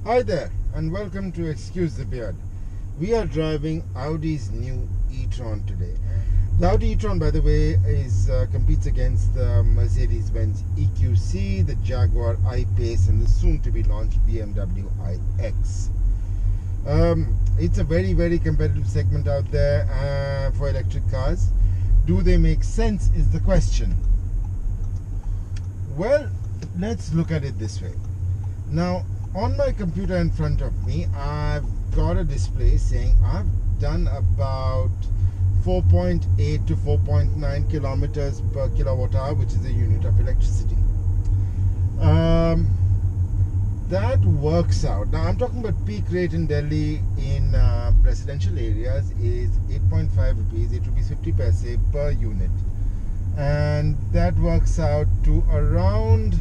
Hi there, and welcome to Excuse the Beard. We are driving Audi's new e-tron today. The Audi e-tron, by the way, competes against the Mercedes-Benz EQC, the Jaguar I-Pace, and the soon-to-be launched BMW iX. It's a very, very competitive segment out there for electric cars. Do they make sense is the question. Well, let's look at it this way. Now, on my computer in front of me, I've got a display saying I've done about 4.8 to 4.9 kilometers per kilowatt hour, which is a unit of electricity. That works out. Now, I'm talking about peak rate in Delhi in residential areas is 8.5 rupees, 8 rupees 50 paise per unit. And that works out to around,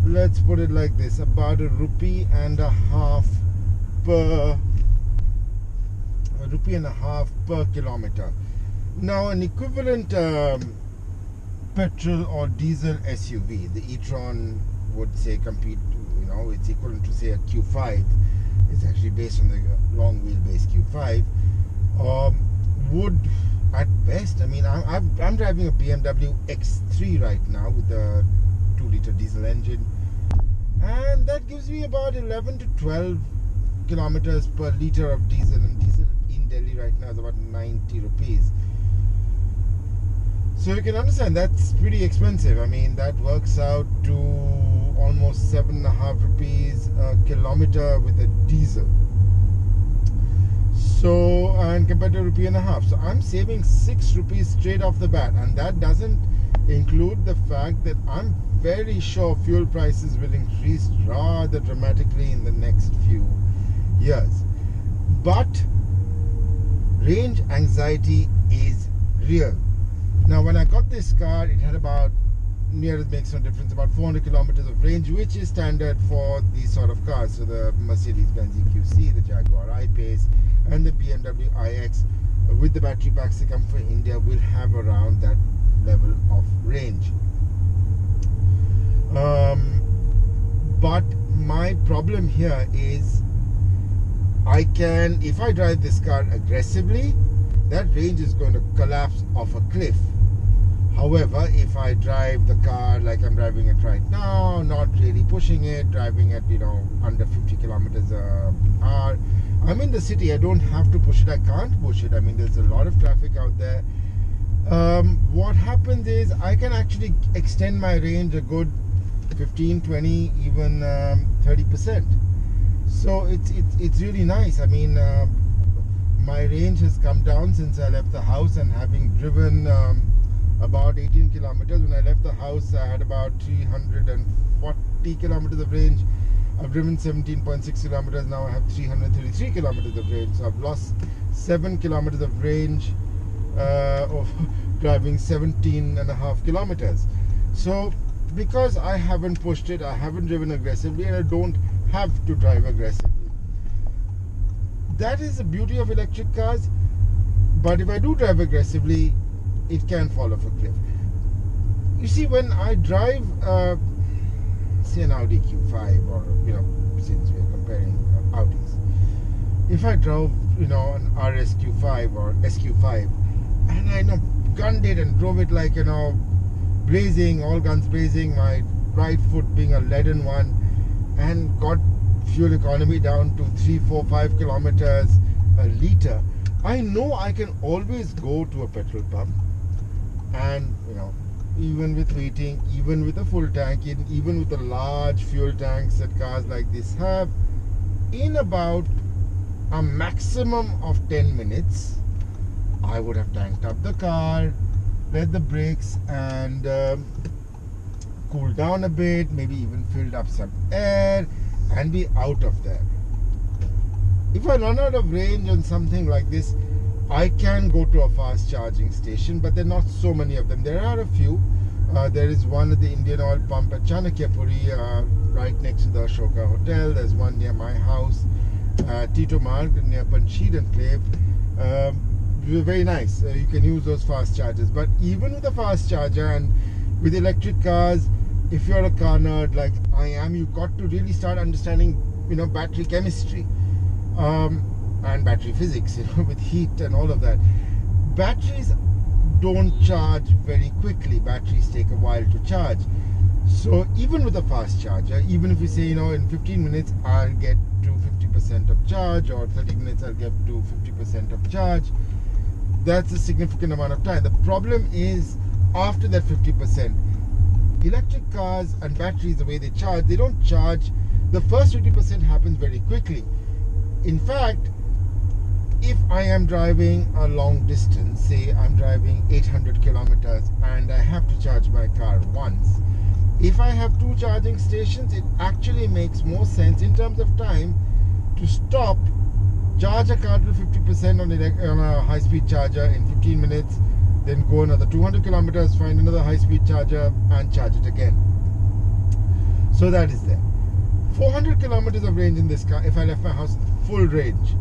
let's put it like this, about ₹1.50 per kilometer. Now, an equivalent petrol or diesel SUV, the e-tron would say compete, it's equivalent to say a Q5. It's actually based on the long-wheelbase Q5. Would at best, I'm driving a BMW X3 right now with a 2-liter diesel engine, and that gives me about 11 to 12 kilometers per liter of diesel, and diesel in Delhi right now is about 90 rupees. So you can understand that's pretty expensive. That works out to almost 7.5 rupees a kilometer with a diesel. So, and compared to ₹1.50, so I'm saving 6 rupees straight off the bat, and that doesn't include the fact that I'm very sure fuel prices will increase rather dramatically in the next few years. But range anxiety is real. Now, when I got this car, it had about, nearest makes no difference, about 400 kilometers of range, which is standard for these sort of cars. So the Mercedes-Benz EQC, the Jaguar I-Pace, and the BMW iX, with the battery packs that come for India, will have around that level of range. But my problem here is if I drive this car aggressively, that range is going to collapse off a cliff. However, if I drive the car like I'm driving it right now, not really pushing it, driving at under 50 kilometers an hour, I'm in the city, I don't have to push it, I can't push it. There's a lot of traffic out there. What happens is I can actually extend my range a good 15, 20, even 30%. So it's really nice. My range has come down since I left the house, and having driven about 18 kilometers. When I left the house, I had about 340 kilometers of range. I've driven 17.6 kilometers. Now I have 333 kilometers of range. So I've lost 7 kilometers of range of driving 17.5 kilometers. So because I haven't pushed it, I haven't driven aggressively, and I don't have to drive aggressively. That is the beauty of electric cars. But if I do drive aggressively, it can fall off a cliff. You see, when I drive say an Audi Q5, or since we're comparing Audis, if I drove an RS Q5 or SQ5, and I gunned it and drove it like blazing, all guns blazing, my right foot being a leaden one, and got fuel economy down to 3, 4, 5 kilometers a liter, I know I can always go to a petrol pump, and even with waiting, even with a full tank, even with the large fuel tanks that cars like this have, in about a maximum of 10 minutes I would have tanked up the car, let the brakes, and cooled down a bit, maybe even filled up some air, and be out of there. If I run out of range on something like this, I can go to a fast charging station, but there are not so many of them. There are a few. There is one at the Indian Oil pump at Chanakyapuri, right next to the Ashoka Hotel. There's one near my house, Tito Marg, near Panchir Enclave. Very nice. You can use those fast chargers. But even with a fast charger and with electric cars, if you're a car nerd like I am, you've got to really start understanding battery chemistry and battery physics, with heat and all of that. Batteries don't charge very quickly. Batteries take a while to charge. So even with a fast charger, even if we say, in 15 minutes I'll get to 50% of charge, or 30 minutes I'll get to 50% of charge, that's a significant amount of time. The problem is, after that 50%, electric cars and batteries, the way they charge, they don't charge. The first 50% happens very quickly. In fact, if I am driving a long distance, say I'm driving 800 kilometers and I have to charge my car once, if I have 2 charging stations, it actually makes more sense in terms of time to stop, charge a car to 50% on a high-speed charger in 15 minutes, then go another 200 kilometers, find another high-speed charger and charge it again. So that is there. 400 kilometers of range in this car, if I left my house full range,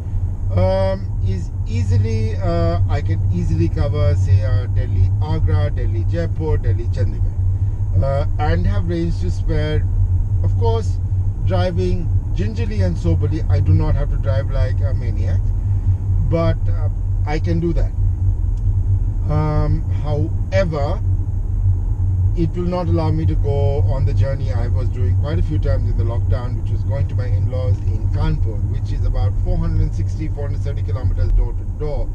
is easily, I can easily cover, say, Delhi Agra, Delhi Jaipur, Delhi Chandigarh, and have range to spare. Of course, driving gingerly and soberly, I do not have to drive like a maniac, but I can do that. However, it will not allow me to go on the journey I was doing quite a few times in the lockdown, which was going to my in-laws in Kanpur, which is about 470 kilometers door to door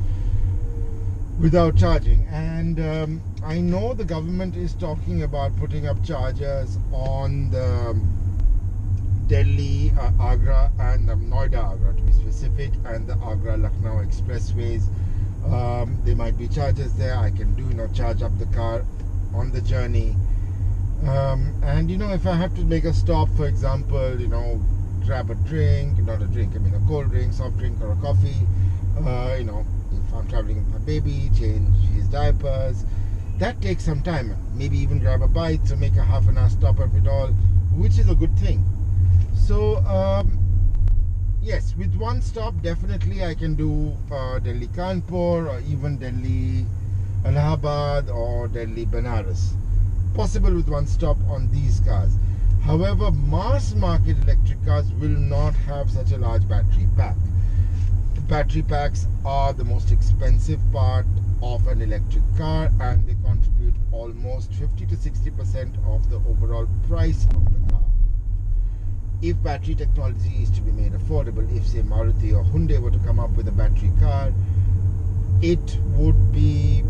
without charging. And I know the government is talking about putting up chargers on the Delhi Agra and Noida Agra, to be specific, and the Agra Lucknow expressways. There might be chargers there. I can charge up the car on the journey, and if I have to make a stop, for example, grab a drink, not a drink, a cold drink, soft drink, or a coffee, if I'm traveling with my baby, change his diapers, that takes some time. Maybe even grab a bite, so make a half an hour stop of it all, which is a good thing. So yes, with one stop, definitely I can do Delhi Kanpur, or even Delhi Allahabad, or Delhi Benares, possible with one stop on these cars. However, mass market electric cars will not have such a large battery pack. Battery packs are the most expensive part of an electric car, and they contribute almost 50 to 60% of the overall price of the car. If battery technology is to be made affordable, if say Maruti or Hyundai were to come up with a battery car, it would be,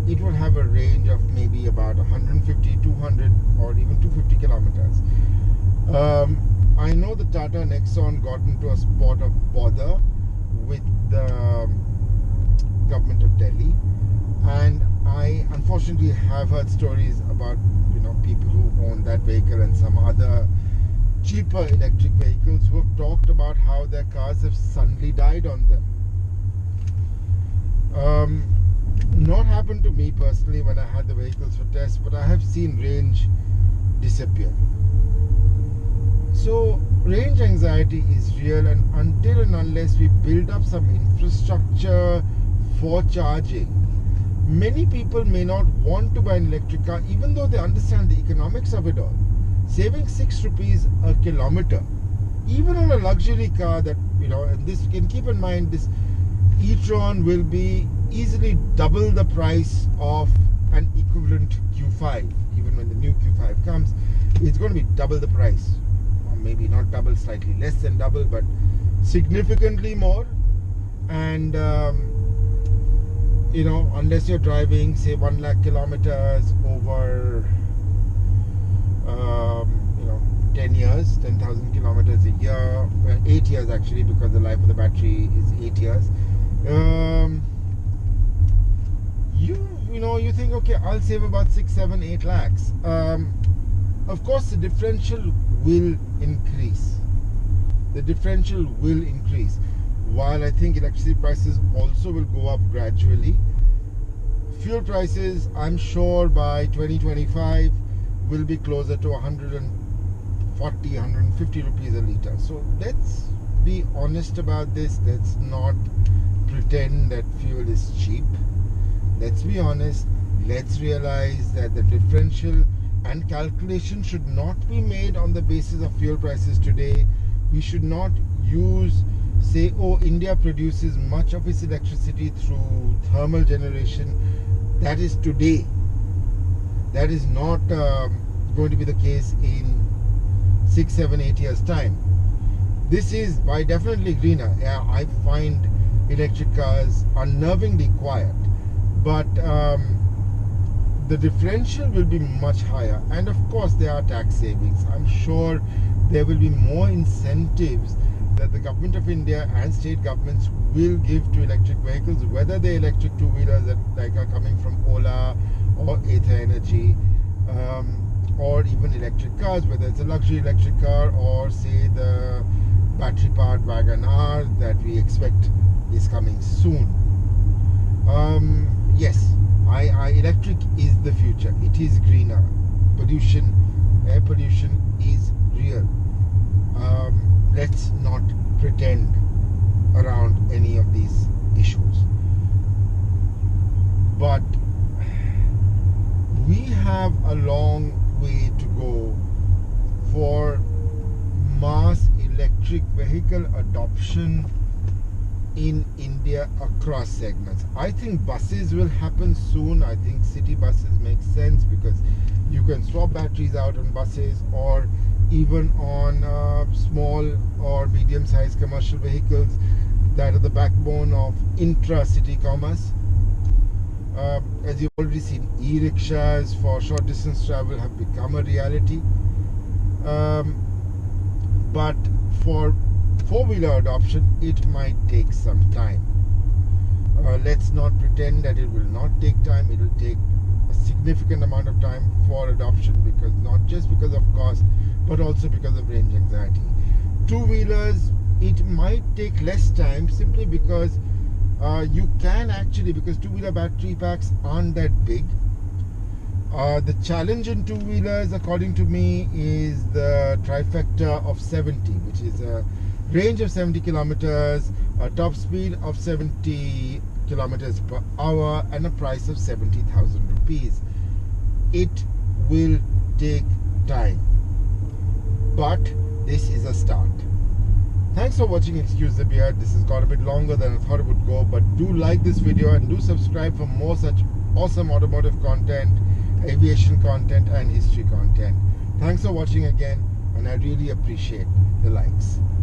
it would have a range of maybe about 150, 200, or even 250 kilometers. I know the Tata Nexon got into a spot of bother with the government of Delhi, and I unfortunately have heard stories about people who own that vehicle and some other cheaper electric vehicles who have talked about how their cars have suddenly died on them. Not happened to me personally when I had the vehicles for test, but I have seen range disappear. So range anxiety is real, and until and unless we build up some infrastructure for charging, many people may not want to buy an electric car, even though they understand the economics of it all. Saving 6 rupees a kilometer, even on a luxury car, that and this, you can keep in mind, this e-tron will be easily double the price of an equivalent Q5. Even when the new Q5 comes, it's going to be double the price, or maybe not double, slightly less than double, but significantly more. And unless you're driving say 1 lakh kilometers over 10 years, 10,000 kilometers a year, 8 years actually, because the life of the battery is 8 years. You think, okay, I'll save about 6, 7, 8 lakhs. Of course, the differential will increase. The differential will increase. While I think electricity prices also will go up gradually, fuel prices, I'm sure by 2025 will be closer to 140, 150 rupees a litre. So let's be honest about this. Let's not pretend that fuel is cheap. Let's be honest. Let's realize that the differential and calculation should not be made on the basis of fuel prices today, We should not say, oh, India produces much of its electricity through thermal generation. That is today. That is not going to be the case in 6, 7, 8 years' time. This is by definitely greener. I find electric cars unnervingly quiet, but the differential will be much higher, and of course there are tax savings. I'm sure there will be more incentives that the government of India and state governments will give to electric vehicles, whether they're electric two-wheelers that are coming from Ola or Ather Energy, or even electric cars, whether it's a luxury electric car or say the battery-powered Wagon R that we expect is coming soon. Yes, electric is the future. It is greener. Air pollution is real. Let's not pretend around any of these issues. But we have a long way to go for mass electric vehicle adoption in India across segments. I think buses will happen soon. I think city buses make sense because you can swap batteries out on buses, or even on small or medium-sized commercial vehicles that are the backbone of intra-city commerce. As you've already seen, e-rickshaws for short distance travel have become a reality. But for four-wheeler adoption, it might take some time. Let's not pretend that it will not take time. It will take a significant amount of time for adoption, because not just because of cost, but also because of range anxiety. Two-wheelers, it might take less time simply because you can actually, because two-wheeler battery packs aren't that big. The challenge in two-wheelers, according to me, is the trifecta of 70, which is a range of 70 kilometers, a top speed of 70 kilometers per hour, and a price of 70,000 rupees. It will take time, but this is a start. Thanks for watching Excuse the Beard. This has got a bit longer than I thought it would go, but do like this video and do subscribe for more such awesome automotive content, aviation content, and history content. Thanks for watching again, and I really appreciate the likes.